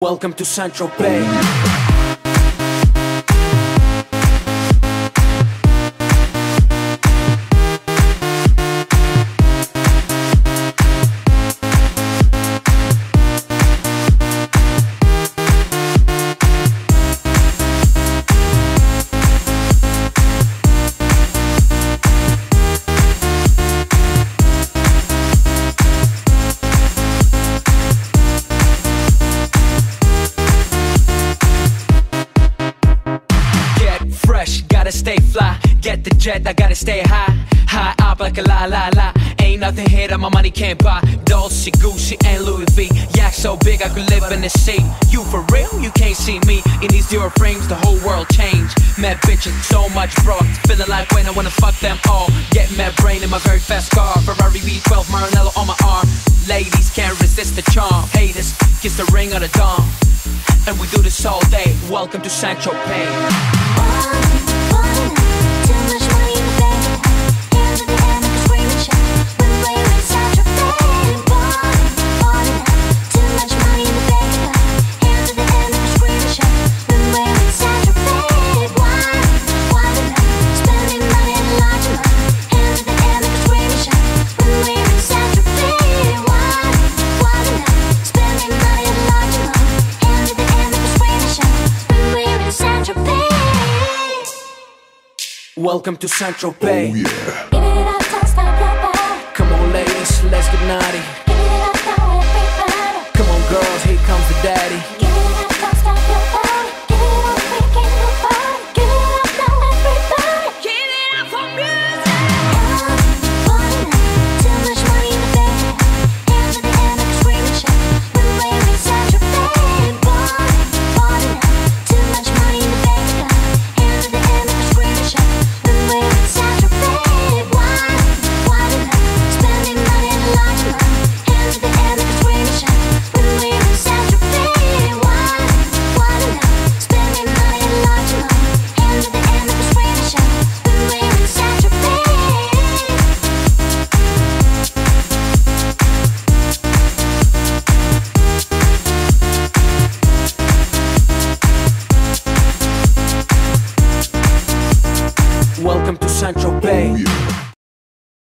Welcome to Central Bay. Gotta stay fly, get the jet, I gotta stay high. High up like a la la la. Ain't nothing here that my money can't buy. Dolce, Gucci, and Louis V. Yak so big I could live in the sea. You for real? You can't see me. In these Dior frames, the whole world changed. Mad bitches, so much broad. Feeling like when I wanna fuck them all. Get mad brain in my very fast car. Ferrari V12, Maranello on my arm. Ladies can't resist the charm. Haters, kiss the ring on the dawn. And we do this all day. Welcome to Central Bay. Too much money in the bank, hands in the air, make us scream and shout. When we're in Central Bay, too much money in the bank, hands in the air, make us scream and shout. When we're in Central Bay, spending money in large amounts, hands in the air, make us scream and shout. When we're in Central Bay, spending money in large amounts, hands in the air, make us scream and shout. When we're in Central Bay. Welcome to Central Bay. Give it up, don't stop your body. Come on ladies, let's get naughty. Give it up, now everybody. Come on girls, here comes the daddy.